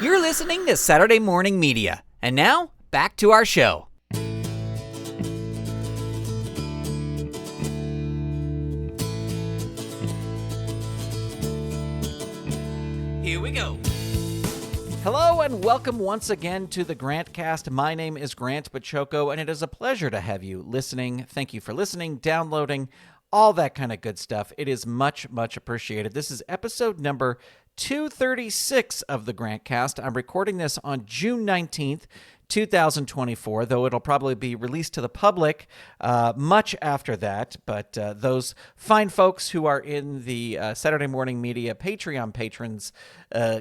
You're listening to Saturday Morning Media. And now, back to our show. Here we go. Hello and welcome once again to the Grantcast. My name is Grant Baciocco, and it is a pleasure to have you listening. Thank you for listening, downloading, all that kind of good stuff. It is much, much appreciated. This is episode number 236 of the Grantcast. I'm recording this on June 19th, 2024, though it'll probably be released to the public much after that. But those fine folks who are in the Saturday Morning Media Patreon patrons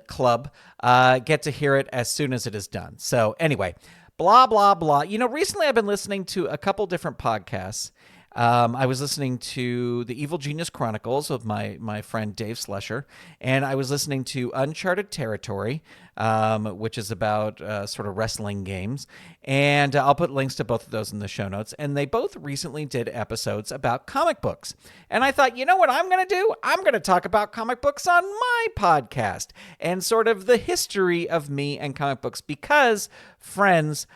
club get to hear it as soon as it is done. So anyway, blah, blah, blah. You know, recently I've been listening to a couple different podcasts. I was listening to the Evil Genius Chronicles of my friend Dave Slusher, and I was listening to Uncharted Territory, which is about sort of wrestling games, and I'll put links to both of those in the show notes, and they both recently did episodes about comic books, and I thought, you know what I'm going to do? I'm going to talk about comic books on my podcast, and sort of the history of me and comic books, because, friends,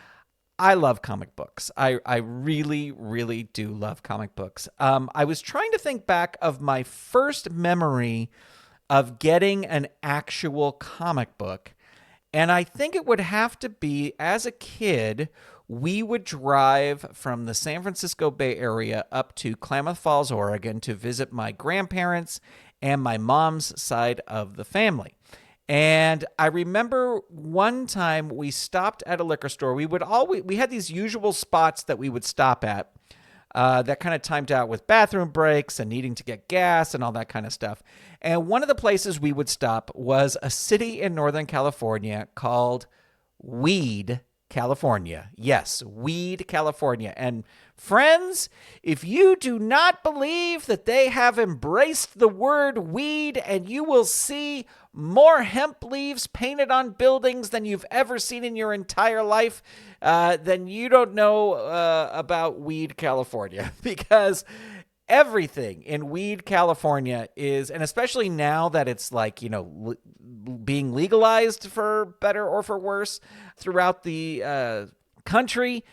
I love comic books. I really, really do love comic books. I was trying to think back of my first memory of getting an actual comic book, and I think it would have to be, as a kid, we would drive from the San Francisco Bay Area up to Klamath Falls, Oregon, to visit my grandparents and my mom's side of the family. And I remember one time we stopped at a liquor store. We had these usual spots that we would stop at that kind of timed out with bathroom breaks and needing to get gas and all that kind of stuff. And one of the places we would stop was a city in Northern California called Weed, California. Yes, Weed, California. And friends, if you do not believe that they have embraced the word weed and you will see more hemp leaves painted on buildings than you've ever seen in your entire life, then you don't know about Weed, California, because everything in Weed, California is, and especially now that it's like, you know, being legalized for better or for worse throughout the country,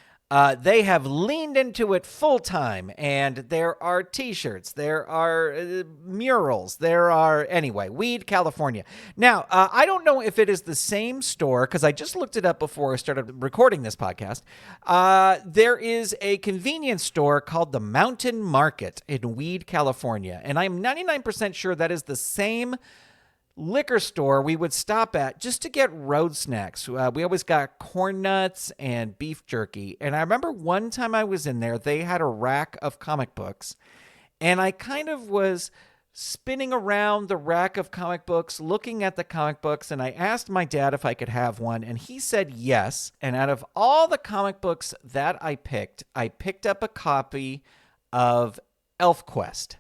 they have leaned into it full time, and there are t-shirts, there are murals, anyway, Weed, California. Now, I don't know if it is the same store, because I just looked it up before I started recording this podcast. There is a convenience store called the Mountain Market in Weed, California, and I'm 99% sure that is the same liquor store we would stop at just to get road snacks. We always got corn nuts and beef jerky. And I remember one time I was in there, they had a rack of comic books, and I kind of was spinning around the rack of comic books, looking at the comic books, and I asked my dad if I could have one, and he said yes. And out of all the comic books that I picked up a copy of ElfQuest.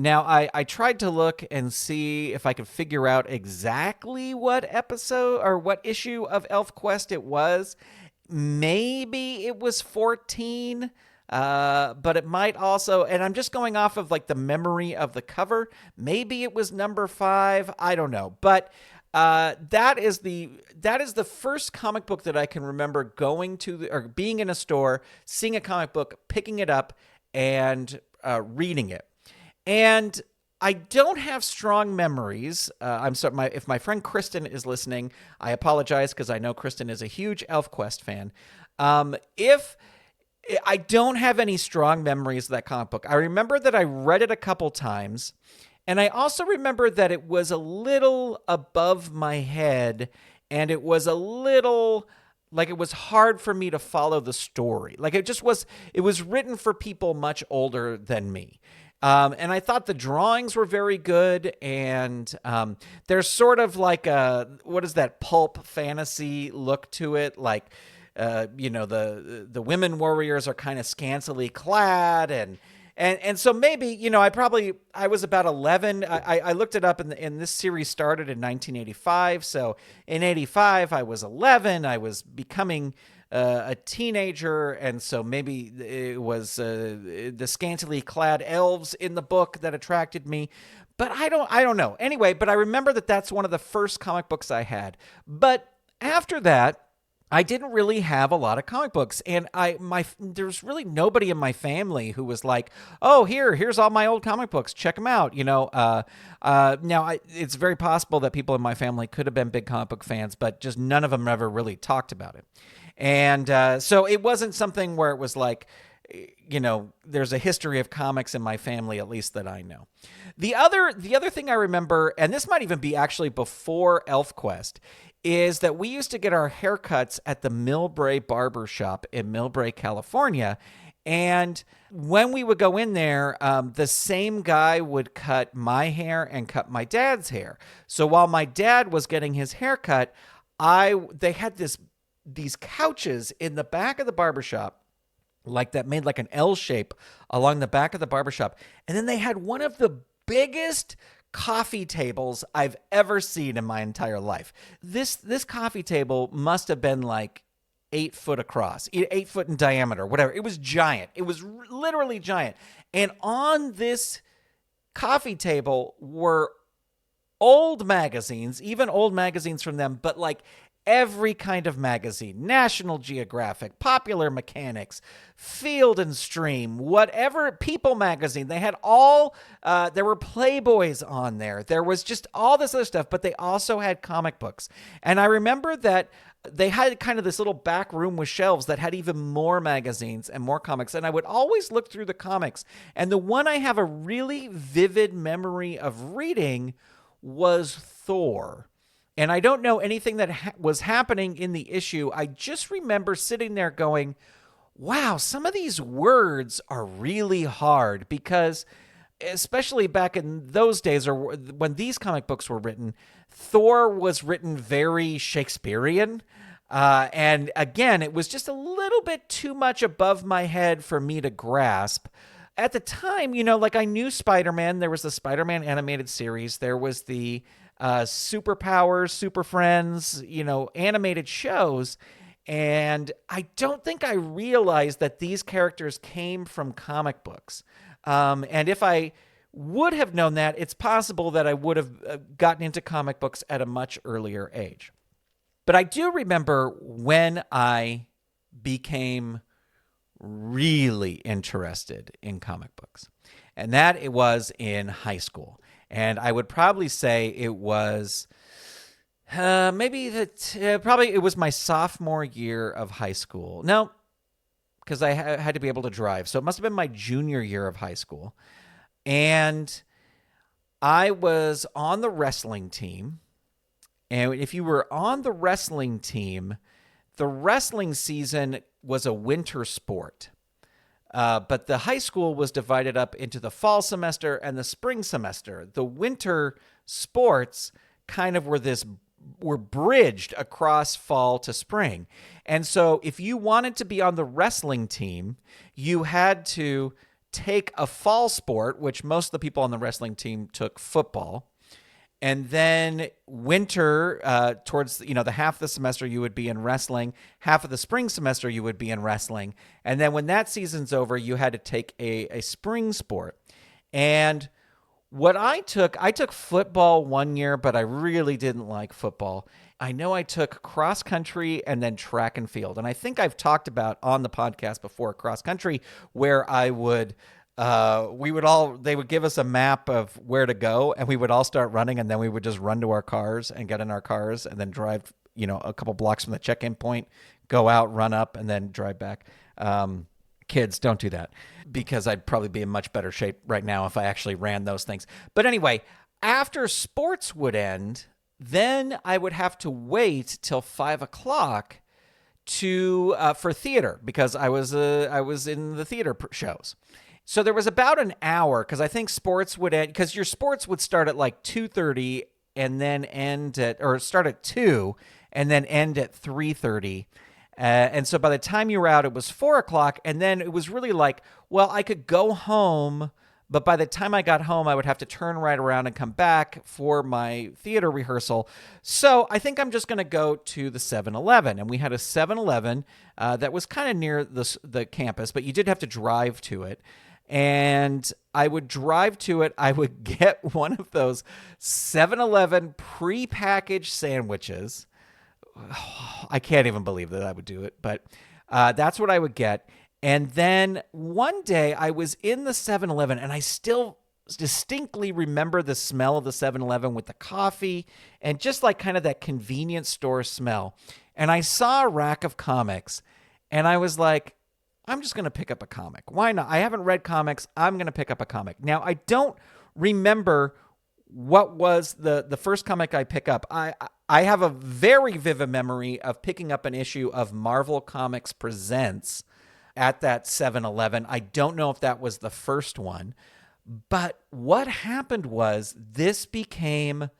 Now, I tried to look and see if I could figure out exactly what episode or what issue of ElfQuest it was. Maybe it was 14, but it might also, and I'm just going off of like the memory of the cover, maybe it was number 5. I don't know. But that is the first comic book that I can remember going to or being in a store, seeing a comic book, picking it up, and reading it. And I don't have strong memories. I'm sorry, if my friend Kristen is listening, I apologize, because I know Kristen is a huge ElfQuest fan. If I don't have any strong memories of that comic book, I remember that I read it a couple times, and I also remember that it was a little above my head, and it was a little like it was hard for me to follow the story. Like it was written for people much older than me. And I thought the drawings were very good, and there's sort of like what is that, pulp fantasy look to it, like, the women warriors are kind of scantily clad, and so maybe, I was about 11. I looked it up, and this series started in 1985, so in 85 I was 11. I was becoming a teenager, and so maybe it was the scantily clad elves in the book that attracted me. But I don't know. Anyway, but I remember that that's one of the first comic books I had. But after that, I didn't really have a lot of comic books, and there's really nobody in my family who was like, "Oh, here's all my old comic books. Check them out." It's very possible that people in my family could have been big comic book fans, but just none of them ever really talked about it, and so it wasn't something where it was like, there's a history of comics in my family, at least that I know. The other thing I remember, and this might even be actually before ElfQuest, is that we used to get our haircuts at the Millbrae Barber Shop in Millbrae, California. And when we would go in there, the same guy would cut my hair and cut my dad's hair. So while my dad was getting his haircut, they had these couches in the back of the barbershop, like that made like an L shape along the back of the barbershop. And then they had one of the biggest coffee tables I've ever seen in my entire life. This coffee table must have been like 8 foot across, 8 foot in diameter, whatever. It was giant. It was literally giant. And on this coffee table were old magazines, even old magazines from them, but like every kind of magazine, National Geographic, Popular Mechanics, Field and Stream, whatever, People magazine. They had there were Playboys on there. There was just all this other stuff, but they also had comic books. And I remember that they had kind of this little back room with shelves that had even more magazines and more comics. And I would always look through the comics. And the one I have a really vivid memory of reading was Thor. And I don't know anything that was happening in the issue. I just remember sitting there going, wow, some of these words are really hard, because especially back in those days, or when these comic books were written, Thor was written very Shakespearean. And again, it was just a little bit too much above my head for me to grasp. At the time, like I knew Spider-Man. There was the Spider-Man animated series. There was the Superpowers, Super Friends, animated shows. And I don't think I realized that these characters came from comic books. And if I would have known that, it's possible that I would have gotten into comic books at a much earlier age. But I do remember when I became really interested in comic books, and that it was in high school. And I would probably say it was probably it was my sophomore year of high school. No, because I had to be able to drive. So it must have been my junior year of high school. And I was on the wrestling team. And if you were on the wrestling team, the wrestling season was a winter sport. But the high school was divided up into the fall semester and the spring semester. The winter sports kind of were bridged across fall to spring. And so if you wanted to be on the wrestling team, you had to take a fall sport, which most of the people on the wrestling team took football. And then winter, towards the half of the semester, you would be in wrestling. Half of the spring semester, you would be in wrestling. And then when that season's over, you had to take a spring sport. And what I took football one year, but I really didn't like football. I know I took cross country and then track and field. And I think I've talked about on the podcast before cross country, where I would they would give us a map of where to go, and we would all start running, and then we would just run to our cars and get in our cars and then drive, a couple blocks from the check-in point, go out, run up, and then drive back. Kids, don't do that, because I'd probably be in much better shape right now if I actually ran those things. But anyway, after sports would end, then I would have to wait till 5:00 for theater, because I was in the theater shows. So there was about an hour, because I think sports would end, because your sports would start at like 2:30 and then start at 2 and then end at 3:30. And so by the time you were out, it was 4:00. And then it was really like, well, I could go home, but by the time I got home, I would have to turn right around and come back for my theater rehearsal. So I think I'm just going to go to the 7-Eleven. And we had a 7-Eleven that was kind of near the campus, but you did have to drive to it. and I would drive to it. I would get one of those 7-Eleven prepackaged sandwiches. I can't even believe that I would do it, but that's what I would get. And then one day I was in the 7-Eleven, and I still distinctly remember the smell of the 7-Eleven with the coffee and just like kind of that convenience store smell. And I saw a rack of comics, and I was like, I'm just going to pick up a comic. Why not? I haven't read comics. I'm going to pick up a comic. Now, I don't remember what was the first comic I pick up. I have a very vivid memory of picking up an issue of Marvel Comics Presents at that 7-Eleven. I don't know if that was the first one, but what happened was this became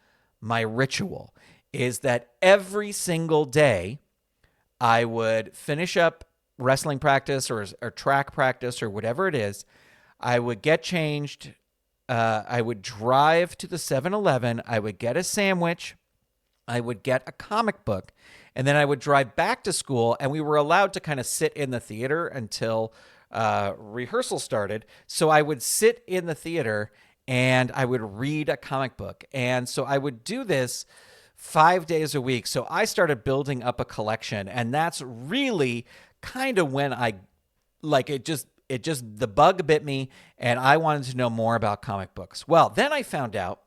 my ritual, is that every single day I would finish up wrestling practice or track practice or whatever it is. I would get changed. I would drive to the 7-Eleven. I would get a sandwich. I would get a comic book, and then I would drive back to school, and we were allowed to kind of sit in the theater until rehearsal started. So I would sit in the theater, and I would read a comic book. And so I would do this 5 days a week. So I started building up a collection, and that's really kind of when the bug bit me, and I wanted to know more about comic books. Well, then I found out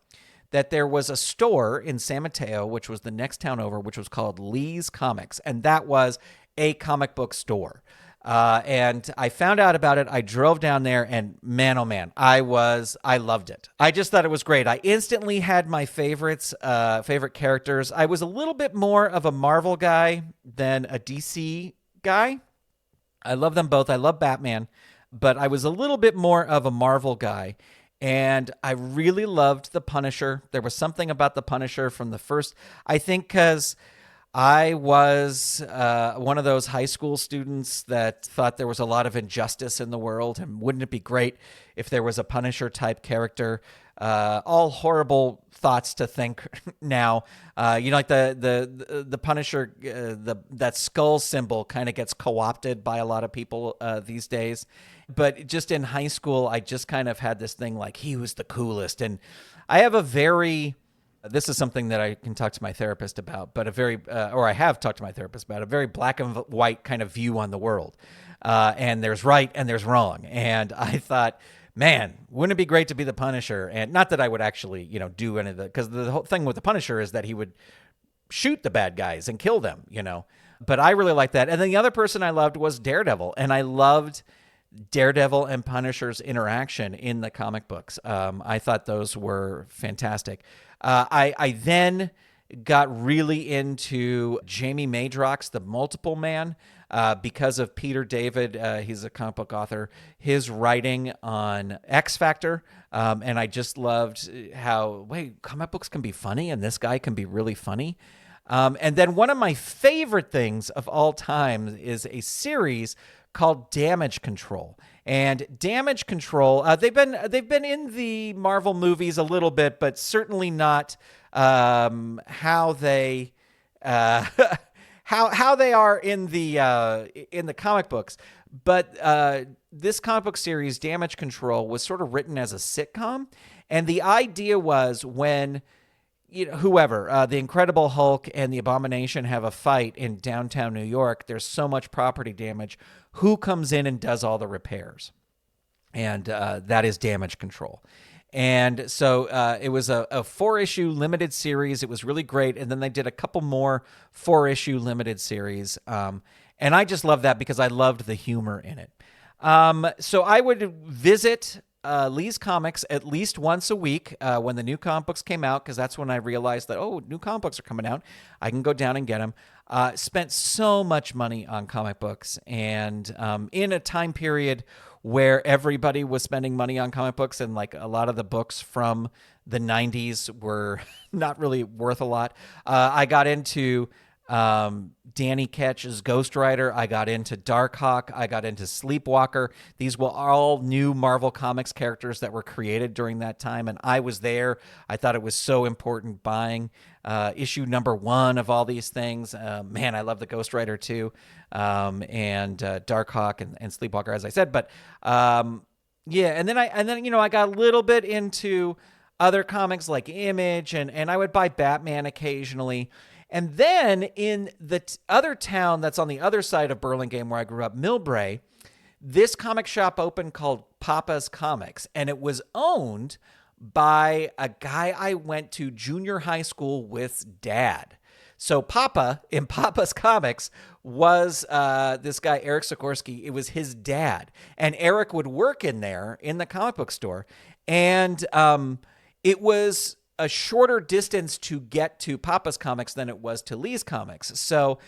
that there was a store in San Mateo, which was the next town over, which was called Lee's Comics, and that was a comic book store. And I found out about it. I drove down there, and man, oh man, I loved it. I just thought it was great. I instantly had my favorite characters. I was a little bit more of a Marvel guy than a DC guy. I love them both. I love Batman, but I was a little bit more of a Marvel guy. And I really loved the Punisher. There was something about the Punisher from the first, I think because I was one of those high school students that thought there was a lot of injustice in the world, and wouldn't it be great if there was a Punisher type character? All horrible thoughts to think now. Like the Punisher, that skull symbol kind of gets co-opted by a lot of people these days. But just in high school, I just kind of had this thing like he was the coolest. And I have this is something that I can talk to my therapist about, but I have talked to my therapist about, a very black and white kind of view on the world. And there's right and there's wrong. And I thought, man, wouldn't it be great to be the Punisher? And not that I would actually, do any of the, because the whole thing with the Punisher is that he would shoot the bad guys and kill them, But I really liked that. And then the other person I loved was Daredevil. And I loved Daredevil and Punisher's interaction in the comic books. I thought those were fantastic. I then got really into Jamie Madrox, the Multiple Man, because of Peter David. He's a comic book author. His writing on X Factor, and I just loved how, comic books can be funny, and this guy can be really funny. And then one of my favorite things of all time is a series called Damage Control. And Damage Control, they've been in the Marvel movies a little bit, but certainly not how they how they are in the comic books. But this comic book series, Damage Control, was sort of written as a sitcom, and the idea was when the Incredible Hulk and the Abomination have a fight in downtown New York, there's so much property damage. Who comes in and does all the repairs? And that is Damage Control. And so it was a 4-issue limited series. It was really great. And then they did a couple more 4-issue limited series. And I just love that because I loved the humor in it. So I would visit Lee's Comics at least once a week when the new comic books came out, because that's when I realized that, new comic books are coming out. I can go down and get them. Spent so much money on comic books, and in a time period where everybody was spending money on comic books, and like a lot of the books from the 90s were not really worth a lot. I got into Danny Ketch's Ghost Rider. I got into Darkhawk. I got into Sleepwalker. These were all new Marvel Comics characters that were created during that time, and I was there. I thought it was so important buying issue number 1 of all these things. Man, I love the Ghost Rider too, and Darkhawk and Sleepwalker, as I said. But Yeah, and then I got a little bit into other comics like Image, and I would buy Batman occasionally. And then in the other town that's on the other side of Burlingame where I grew up, Millbrae, this comic shop opened called Papa's Comics, and it was owned by a guy I went to junior high school with, Dad. So Papa in Papa's Comics was this guy, Eric Sikorsky. It was his dad. And Eric would work in there in the comic book store. And it was a shorter distance to get to Papa's Comics than it was to Lee's Comics. So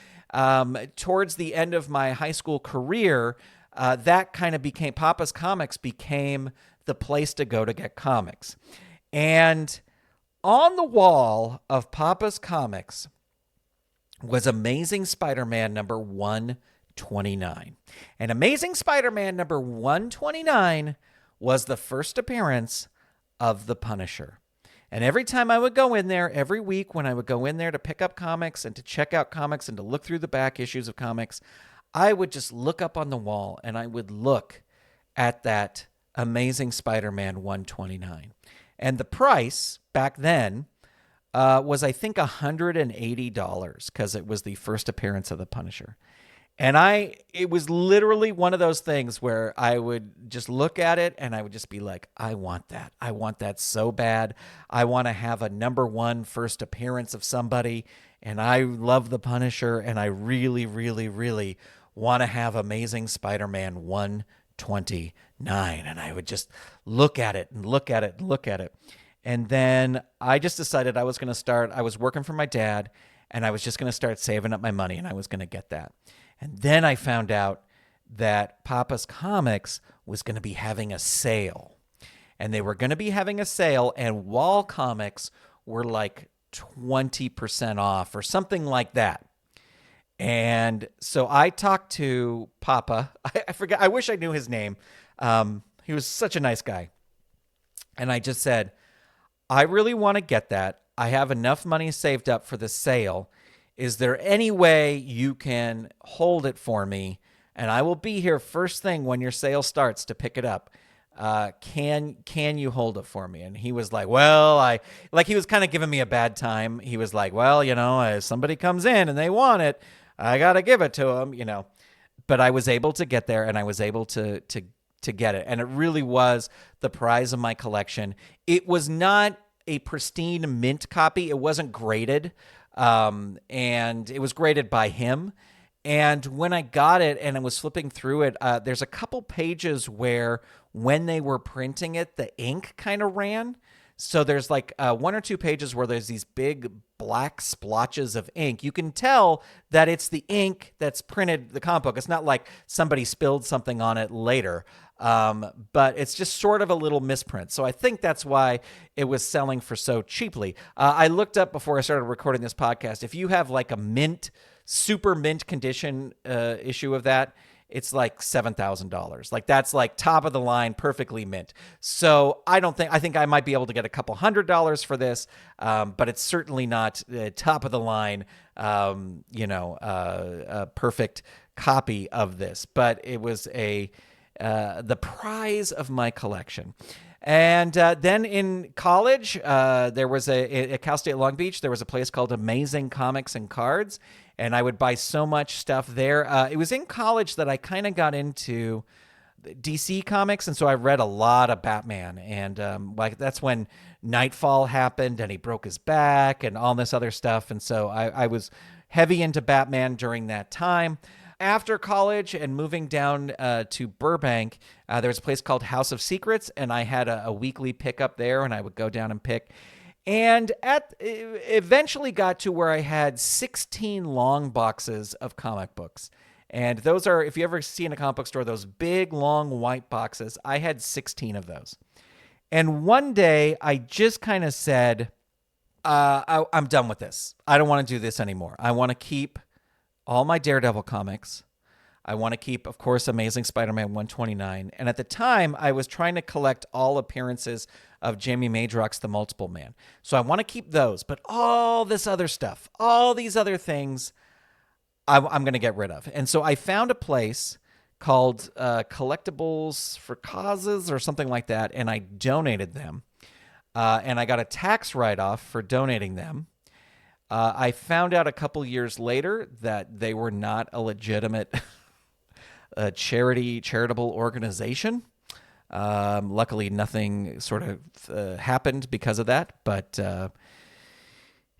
towards the end of my high school career, that kind of became, Papa's Comics became the place to go to get comics. And on the wall of Papa's Comics was Amazing Spider-Man number 129. And Amazing Spider-Man number 129 was the first appearance of the Punisher. And every time I would go in there, every week when I would go in there to pick up comics and to check out comics and to look through the back issues of comics, I would just look up on the wall and I would look at that Amazing Spider-Man 129. And the price back then was, I think, $180 because it was the first appearance of the Punisher. And it was literally one of those things where I would just look at it and I would just be like, I want that. I want that so bad. I want to have a number one first appearance of somebody. And I love the Punisher. And I really, really, really want to have Amazing Spider-Man 129. And I would just look at it and look at it and look at it. And then I just decided I was working for my dad, and I was just going to start saving up my money, and I was going to get that. And then I found out that Papa's Comics was going to be having a sale. And they were going to be having a sale, and wall comics were like 20% off or something like that. And so I talked to Papa. I forget. I wish I knew his name. He was such a nice guy. And I just said, I really want to get that. I have enough money saved up for the sale. Is there any way you can hold it for me? And I will be here first thing when your sale starts to pick it up. Can you hold it for me? And he was like, well, he was kind of giving me a bad time. He was like, well, if somebody comes in and they want it, I got to give it to them, But I was able to get there, and I was able to get it. And it really was the prize of my collection. It was not a pristine mint copy. It wasn't graded. And it was graded by him. And when I got it and I was flipping through it, there's a couple pages where when they were printing it, the ink kind of ran. So there's like one or two pages where there's these big black splotches of ink. You can tell that it's the ink that's printed the comic book. It's not like somebody spilled something on it later. But it's just sort of a little misprint. So I think that's why it was selling for so cheaply. I looked up before I started recording this podcast. If you have like a super mint condition issue of that, it's like $7,000. Like that's like top of the line, perfectly mint. So I think I might be able to get a couple $100 for this. But it's certainly not top of the line, a perfect copy of this, but it was the prize of my collection. And then in college, there was at Cal State Long Beach, there was a place called Amazing Comics and Cards, and I would buy so much stuff there. It was in college that I kind of got into DC comics, and so I read a lot of Batman, and that's when Nightfall happened, and he broke his back, and all this other stuff, and so I was heavy into Batman during that time. After college and moving down to Burbank, there was a place called House of Secrets, and I had a weekly pickup there, and I would go down and pick. And eventually got to where I had 16 long boxes of comic books. And those are, if you ever see in a comic book store, those big, long, white boxes, I had 16 of those. And one day, I just kind of said, I'm done with this. I don't want to do this anymore. I want to keep all my Daredevil comics. I want to keep, of course, Amazing Spider-Man 129. And at the time, I was trying to collect all appearances of Jamie Madrox's The Multiple Man. So I want to keep those. But all this other stuff, all these other things, I'm going to get rid of. And so I found a place called Collectibles for Causes or something like that, and I donated them. And I got a tax write-off for donating them. I found out a couple years later that they were not a legitimate charitable organization. Luckily, nothing sort of happened because of that. But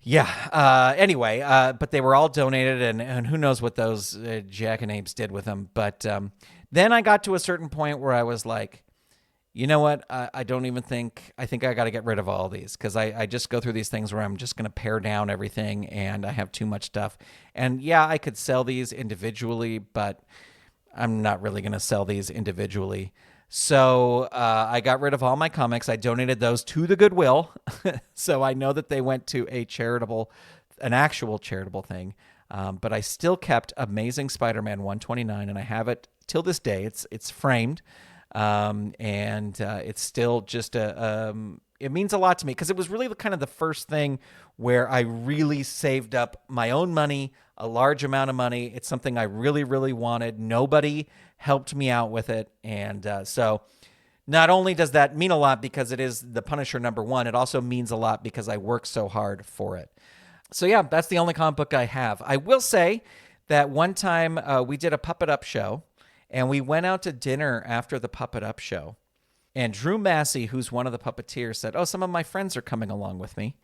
anyway, but they were all donated, and who knows what those jackanapes did with them. But then I got to a certain point where I was like, you know what? I think I got to get rid of all these, because I just go through these things where I'm just going to pare down everything, and I have too much stuff. And yeah, I could sell these individually, but I'm not really going to sell these individually. So I got rid of all my comics. I donated those to the Goodwill. So I know that they went to an actual charitable thing. But I still kept Amazing Spider-Man 129, and I have it till this day. It's framed. And it's still just it means a lot to me, because it was really kind of the first thing where I really saved up my own money, a large amount of money. It's something I really, really wanted. Nobody helped me out with it. And so not only does that mean a lot because it is the Punisher #1, it also means a lot because I worked so hard for it. So yeah, that's the only comic book I have. I will say that one time we did a Puppet Up show, and we went out to dinner after the Puppet Up show. And Drew Massey, who's one of the puppeteers, said, some of my friends are coming along with me.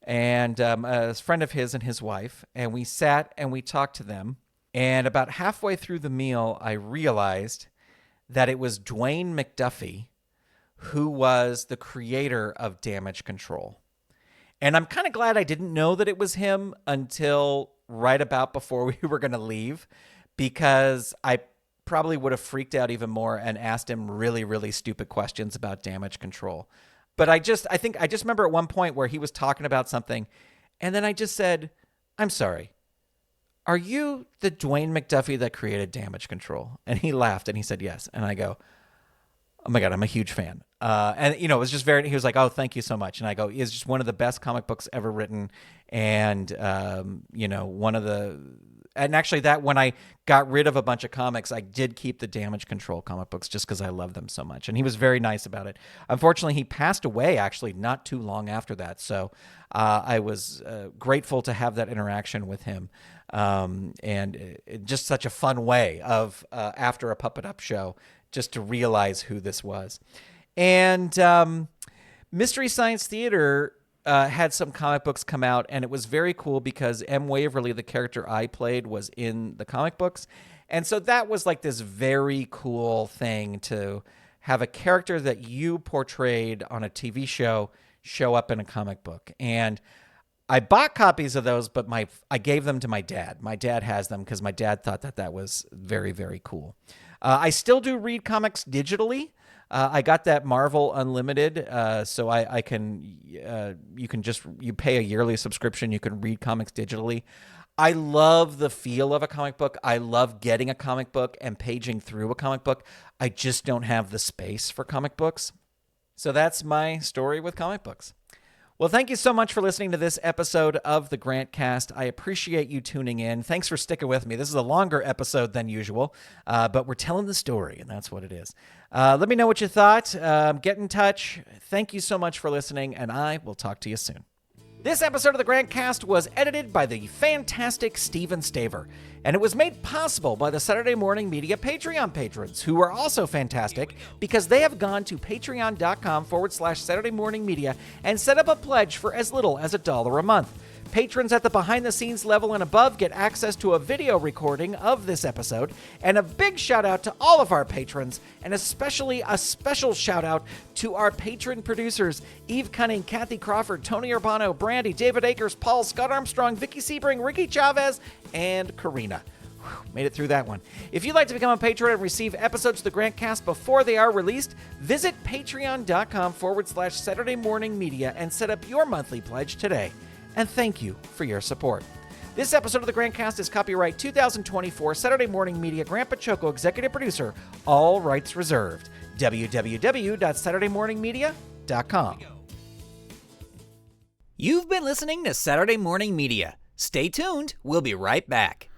And a friend of his and his wife. And we sat and we talked to them. And about halfway through the meal, I realized that it was Dwayne McDuffie, who was the creator of Damage Control. And I'm kind of glad I didn't know that it was him until right about before we were going to leave, because I probably would have freaked out even more and asked him really, really stupid questions about Damage Control. But I just remember at one point where he was talking about something, and then I just said, I'm sorry, are you the Dwayne McDuffie that created Damage Control? And he laughed and he said yes. And I go, oh my God, I'm a huge fan. And it was just he was like, oh, thank you so much. And I go, it's just one of the best comic books ever written. And, and actually that when I got rid of a bunch of comics, I did keep the Damage Control comic books just because I love them so much. And he was very nice about it. Unfortunately, he passed away actually not too long after that. So I was grateful to have that interaction with him. Just such a fun way of after a Puppet Up show, just to realize who this was. And Mystery Science Theater had some comic books come out, and it was very cool because M. Waverly, the character I played, was in the comic books. And so that was like this very cool thing to have a character that you portrayed on a TV show show up in a comic book. And I bought copies of those, but I gave them to my dad. My dad has them because my dad thought that was very, very cool. I still do read comics digitally. I got that Marvel Unlimited, so I can, you pay a yearly subscription, you can read comics digitally. I love the feel of a comic book. I love getting a comic book and paging through a comic book. I just don't have the space for comic books. So that's my story with comic books. Well, thank you so much for listening to this episode of the Grantcast. I appreciate you tuning in. Thanks for sticking with me. This is a longer episode than usual, but we're telling the story, and that's what it is. Let me know what you thought. Get in touch. Thank you so much for listening, and I will talk to you soon. This episode of the Grantcast was edited by the fantastic Stephen Staver, and it was made possible by the Saturday Morning Media Patreon patrons, who are also fantastic because they have gone to patreon.com/Saturday Morning Media and set up a pledge for as little as $1 a month. Patrons at the behind-the-scenes level and above get access to a video recording of this episode, and a big shout-out to all of our patrons, and especially a special shout-out to our patron producers, Eve Cunning, Kathy Crawford, Tony Urbano, Brandy, David Akers, Paul, Scott Armstrong, Vicky Sebring, Ricky Chavez, and Karina. Made it through that one. If you'd like to become a patron and receive episodes of the Grantcast before they are released, visit patreon.com/Saturday Morning Media and set up your monthly pledge today. And thank you for your support. This episode of the Grantcast is copyright 2024 Saturday Morning Media, Grant Baciocco, executive producer, all rights reserved. www.saturdaymorningmedia.com. You've been listening to Saturday Morning Media. Stay tuned. We'll be right back.